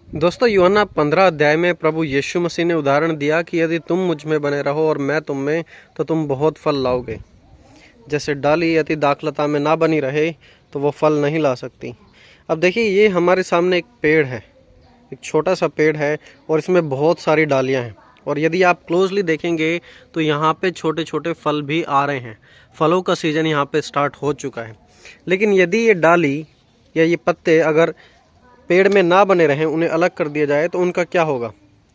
दोस्तों, यूहन्ना 15 अध्याय में प्रभु यीशु मसीह ने उदाहरण दिया कि यदि तुम मुझ में बने रहो और मैं तुम में, तो तुम बहुत फल लाओगे। जैसे डाली यदि दाखलता में ना बनी रहे तो वो फल नहीं ला सकती। अब देखिए, ये हमारे सामने एक पेड़ है, एक छोटा सा पेड़ है और इसमें बहुत सारी डालियां हैं। और यदि आप क्लोजली देखेंगे तो यहाँ पे छोटे छोटे फल भी आ रहे हैं। फलों का सीजन यहाँ पे स्टार्ट हो चुका है। लेकिन यदि ये डाली या ये पत्ते अगर पेड़ में ना बने रहें, उन्हें अलग कर दिया जाए तो उनका क्या होगा?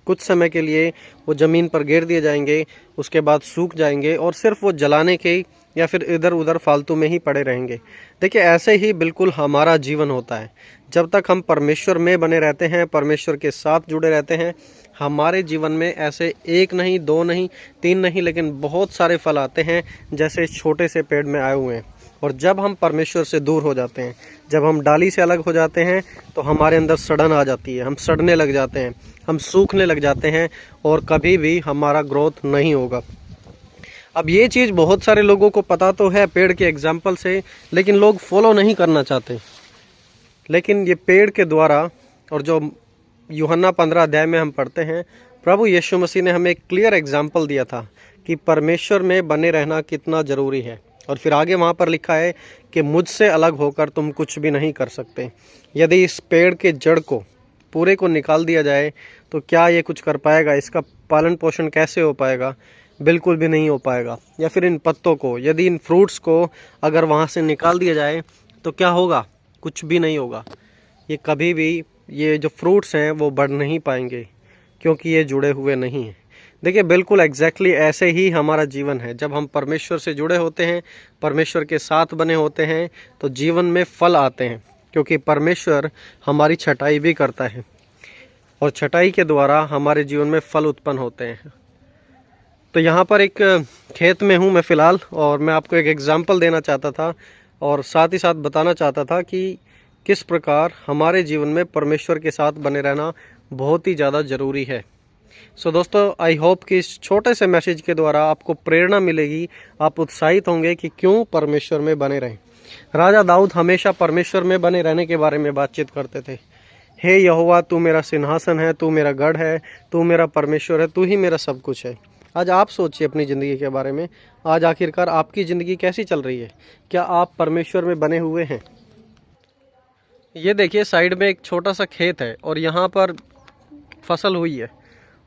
कुछ समय के लिए वो ज़मीन पर गिर दिए जाएंगे, उसके बाद सूख जाएंगे और सिर्फ वो जलाने के या फिर इधर उधर फालतू में ही पड़े रहेंगे। देखिए, ऐसे ही बिल्कुल हमारा जीवन होता है। जब तक हम परमेश्वर में बने रहते हैं, परमेश्वर के साथ जुड़े रहते हैं, हमारे जीवन में ऐसे एक नहीं, दो नहीं, तीन नहीं, लेकिन बहुत सारे फल आते हैं, जैसे छोटे से पेड़ में आए हुए हैं। और जब हम परमेश्वर से दूर हो जाते हैं, जब हम डाली से अलग हो जाते हैं, तो हमारे अंदर सड़न आ जाती है, हम सड़ने लग जाते हैं, हम सूखने लग जाते हैं और कभी भी हमारा ग्रोथ नहीं होगा। अब ये चीज़ बहुत सारे लोगों को पता तो है पेड़ के एग्जाम्पल से, लेकिन लोग फॉलो नहीं करना चाहते। लेकिन ये पेड़ के द्वारा, और जो यूहन्ना 15 अध्याय में हम पढ़ते हैं, प्रभु यीशु मसीह ने हमें एक क्लियर एग्जाम्पल दिया था कि परमेश्वर में बने रहना कितना ज़रूरी है। और फिर आगे वहाँ पर लिखा है कि मुझसे अलग होकर तुम कुछ भी नहीं कर सकते। यदि इस पेड़ के जड़ को पूरे को निकाल दिया जाए तो क्या ये कुछ कर पाएगा? इसका पालन पोषण कैसे हो पाएगा? बिल्कुल भी नहीं हो पाएगा। या फिर इन पत्तों को, यदि इन फ्रूट्स को अगर वहाँ से निकाल दिया जाए तो क्या होगा? कुछ भी नहीं होगा। ये कभी भी, ये जो फ्रूट्स हैं वो बढ़ नहीं पाएंगे, क्योंकि ये जुड़े हुए नहीं हैं। देखिए, बिल्कुल एग्जैक्टली ऐसे ही हमारा जीवन है। जब हम परमेश्वर से जुड़े होते हैं, परमेश्वर के साथ बने होते हैं, तो जीवन में फल आते हैं, क्योंकि परमेश्वर हमारी छटाई भी करता है और छटाई के द्वारा हमारे जीवन में फल उत्पन्न होते हैं। तो यहाँ पर एक खेत में हूँ मैं फ़िलहाल, और मैं आपको एक एग्जाम्पल देना चाहता था और साथ ही साथ बताना चाहता था कि किस प्रकार हमारे जीवन में परमेश्वर के साथ बने रहना बहुत ही ज़्यादा ज़रूरी है। सो दोस्तों, आई होप कि इस छोटे से मैसेज के द्वारा आपको प्रेरणा मिलेगी, आप उत्साहित होंगे कि क्यों परमेश्वर में बने रहें। राजा दाऊद हमेशा परमेश्वर में बने रहने के बारे में बातचीत करते थे। हे यहोवा, तू मेरा सिंहासन है, तू मेरा गढ़ है, तू मेरा परमेश्वर है, तू ही मेरा सब कुछ है। आज आप सोचिए अपनी ज़िंदगी के बारे में। आज आखिरकार आपकी ज़िंदगी कैसी चल रही है? क्या आप परमेश्वर में बने हुए हैं? ये देखिए, साइड में एक छोटा सा खेत है और यहाँ पर फसल हुई है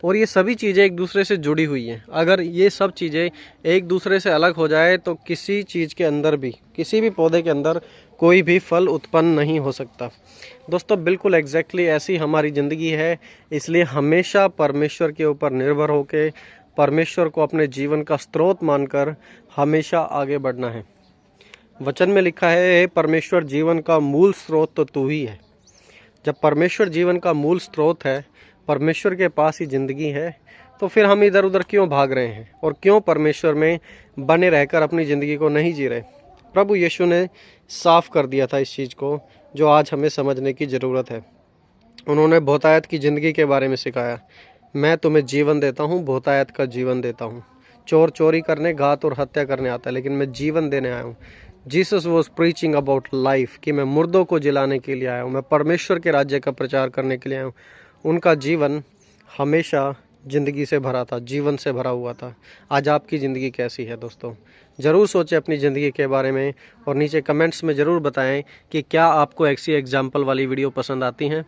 और ये सभी चीज़ें एक दूसरे से जुड़ी हुई हैं। अगर ये सब चीज़ें एक दूसरे से अलग हो जाए तो किसी चीज़ के अंदर भी, किसी भी पौधे के अंदर कोई भी फल उत्पन्न नहीं हो सकता। दोस्तों, बिल्कुल एग्जैक्टली ऐसी हमारी ज़िंदगी है। इसलिए हमेशा परमेश्वर के ऊपर निर्भर होकर, परमेश्वर को अपने जीवन का स्रोत मानकर हमेशा आगे बढ़ना है। वचन में लिखा है, हे परमेश्वर, जीवन का मूल स्रोत तो तू ही है। जब परमेश्वर जीवन का मूल स्रोत है, परमेश्वर के पास ही ज़िंदगी है, तो फिर हम इधर उधर क्यों भाग रहे हैं और क्यों परमेश्वर में बने रहकर अपनी ज़िंदगी को नहीं जी रहे? प्रभु यीशु ने साफ कर दिया था इस चीज़ को, जो आज हमें समझने की ज़रूरत है। उन्होंने बहुतायत की ज़िंदगी के बारे में सिखाया। मैं तुम्हें जीवन देता हूँ, बहुतायत का जीवन देता हूँ। चोर चोरी करने, घात और हत्या करने आता है, लेकिन मैं जीवन देने आया हूँ। Jesus was preaching about life, कि मैं मुर्दों को जिलाने के लिए आया हूँ, मैं परमेश्वर के राज्य का प्रचार करने के लिए आया हूँ। उनका जीवन हमेशा ज़िंदगी से भरा था, जीवन से भरा हुआ था। आज आपकी ज़िंदगी कैसी है दोस्तों? ज़रूर सोचें अपनी ज़िंदगी के बारे में और नीचे कमेंट्स में ज़रूर बताएं कि क्या आपको ऐसी एग्जाम्पल वाली वीडियो पसंद आती हैं।